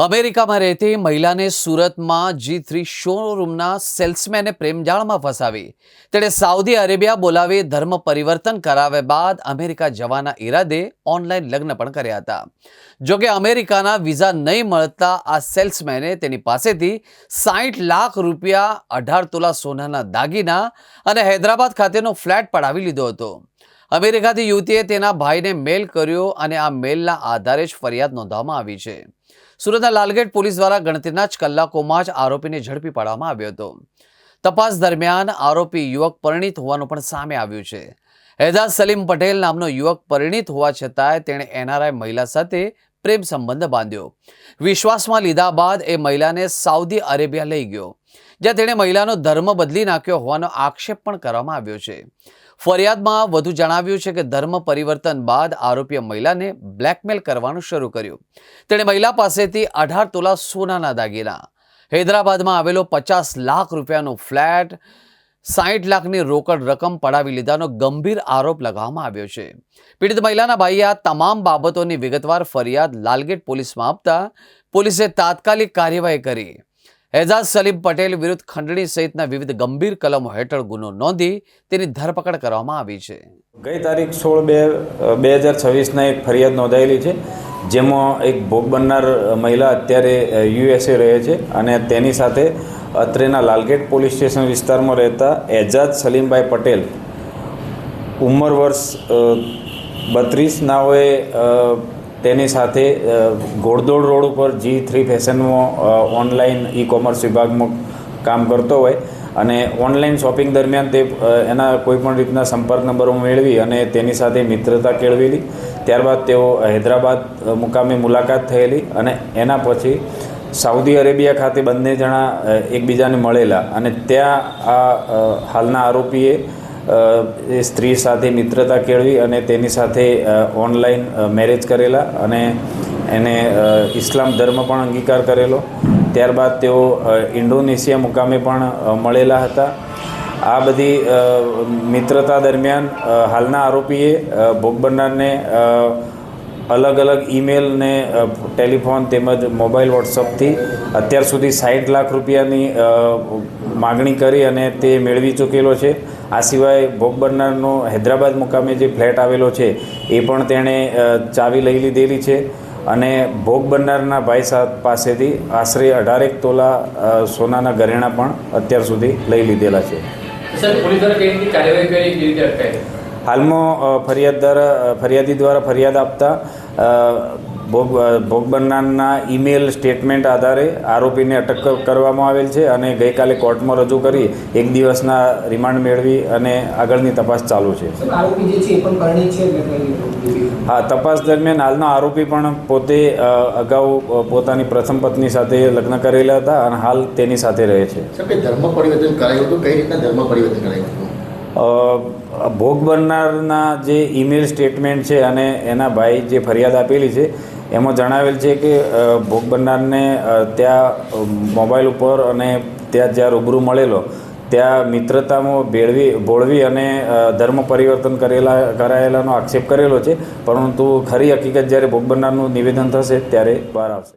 અમેરિકામાં રહેતી મહિલાને સુરતમાં G3 શોરૂમના સેલ્સમેને પ્રેમજાળમાં ફસાવી તેણે સાઉદી અરેબિયા બોલાવી ધર્મ પરિવર્તન કરાવ્યા બાદ અમેરિકા જવાના ઈરાદે ઓનલાઈન લગ્ન પણ કર્યા હતા. જોકે અમેરિકાના વિઝા નહીં મળતા આ સેલ્સમેને તેની પાસેથી 60 લાખ રૂપિયા, 18 તોલા સોનાના દાગીના અને હૈદરાબાદ ખાતેનો ફ્લેટ પડાવી લીધો હતો. અમેરિકાથી યુવતીએ તેના ભાઈને મેલ કર્યો અને આ મેલના આધારે જ ફરિયાદ નોંધવામાં આવી છે. સુરતના લાલગેટ પોલીસ દ્વારા ગણતરીના જ કલાકોમાં જ આરોપીને ઝડપી પાડવામાં આવ્યો હતો. તપાસ દરમિયાન આરોપી યુવક પરિણીત હોવાનું પણ સામે આવ્યું છે. એજાઝ સલીમ પટેલ નામનો યુવક પરિણીત હોવા છતાંય તેણે NRI મહિલા સાથે પ્રેમ સંબંધ બાંધ્યો. વિશ્વાસમાં લીધા બાદ એ મહિલાને સાઉદી અરેબિયા લઈ ગયો, જ્યાં તેણે મહિલાનો ધર્મ બદલી નાખ્યો હોવાનો આક્ષેપ પણ કરવામાં આવ્યો છે. ફરિયાદમાં વધુ જણાવ્યું છે કે ધર્મ પરિવર્તન બાદ આરોપીએ મહિલાને બ્લેકમેલ કરવાનું શરૂ કર્યું. તેણે મહિલા પાસેથી 18 તોલા સોનાના દાગીના, હૈદરાબાદમાં આવેલો 50 લાખ રૂપિયાનો ફ્લેટ, 60 લાખની રોકડ રકમ પડાવી લીધાનો ગંભીર આરોપ લગાવવામાં આવ્યો છે. પીડિત મહિલાના ભાઈએ આ તમામ બાબતોની વિગતવાર ફરિયાદ લાલગેટ પોલીસમાં આપતા પોલીસે તાત્કાલિક કાર્યવાહી કરી એજાઝ સલીમ પટેલ વિરુદ્ધ ખંડણી સહિતના વિવિધ ગંભીર કલમો હેઠળ ગુનો નોંધી તેની ધરપકડ કરવામાં આવી છે. ગઈ તારીખ 16/2/2026ના એક ફરિયાદ નોંધાયેલી છે, જેમાં એક ભોગ બનનાર મહિલા અત્યારે USA રહે છે અને તેની સાથે અત્રેના લાલગેટ પોલીસ સ્ટેશન વિસ્તારમાં રહેતા એજાઝ સલીમભાઈ પટેલ, ઉંમર વર્ષ 32, નાઓએ તેની સાથે ઘોડદોડ રોડ ઉપર G3 ફેશનમાં ઓનલાઈન ઈ-કોમર્સ વિભાગમાં કામ કરતો હોય અને ઓનલાઈન શોપિંગ દરમિયાન તે એના કોઈપણ રીતના સંપર્ક નંબરો મેળવી અને તેની સાથે મિત્રતા કેળવેલી. ત્યારબાદ તેઓ હૈદરાબાદ મુકામે મુલાકાત થયેલી અને એના પછી સાઉદી અરેબિયા ખાતે બંને જણા એકબીજાને મળેલા અને ત્યાં આ હાલના આરોપીએ એ સ્ત્રી સાથે મિત્રતા કેળવી અને તેની સાથે ઓનલાઈન મેરેજ કરેલા અને એને ઇસ્લામ ધર્મ પણ અંગીકાર કરેલો. ત્યારબાદ તેઓ ઇન્ડોનેશિયા મુકામે પણ મળેલા હતા. આ બધી મિત્રતા દરમિયાન હાલના આરોપીએ ભોગ બનનારને અલગ અલગ ઈમેલ ને ટેલિફોન તેમજ મોબાઈલ વોટ્સઅપથી અત્યાર સુધી 60 લાખ રૂપિયાની માગણી કરી અને તે મેળવી ચૂકેલો છે. આ સિવાય ભોગ બનનારનો હૈદરાબાદ મુકામે જે ફ્લેટ આવેલો છે એ પણ તેણે ચાવી લઈ લીધેલી છે અને ભોગ બનનારના ભાઈ પાસેથી આશરે 18 તોલા સોનાના ઘરેણાં પણ અત્યાર સુધી લઈ લીધેલા છે. હાલમાં ફરિયાદી દ્વારા ફરિયાદ આપતા ભોગ બનનારના ઈમેલ સ્ટેટમેન્ટ આધારે આરોપીને અટક કરવામાં આવેલ છે અને ગઈકાલે કોર્ટમાં રજૂ કરી 1 દિવસના રિમાન્ડ મેળવી અને આગળની તપાસ ચાલુ છે. હા, તપાસ દરમિયાન હાલનો આરોપી પણ પોતે અગાઉ પોતાની પ્રથમ પત્ની સાથે લગ્ન કરેલા હતા અને હાલ તેની સાથે રહે છે. ધર્મ પરિવર્તન કરાયું હતું, કઈ રીતના ધર્મ પરિવર્તન કરાયું હતું? ભોગ બનનારના જે ઈમેલ સ્ટેટમેન્ટ છે અને એના ભાઈ જે ફરિયાદ આપેલી છે એમાં જણાવેલ છે કે ભોગ બનનારને ત્યાં મોબાઈલ ઉપર અને ત્યાં જ્યાં રૂબરૂ મળેલો ત્યાં મિત્રતામાં ભોળવી અને ધર્મ પરિવર્તન કરાયેલાનો આક્ષેપ કરેલો છે, પરંતુ ખરી હકીકત જ્યારે ભોગ બનનારનું નિવેદન થશે ત્યારે બહાર આવશે.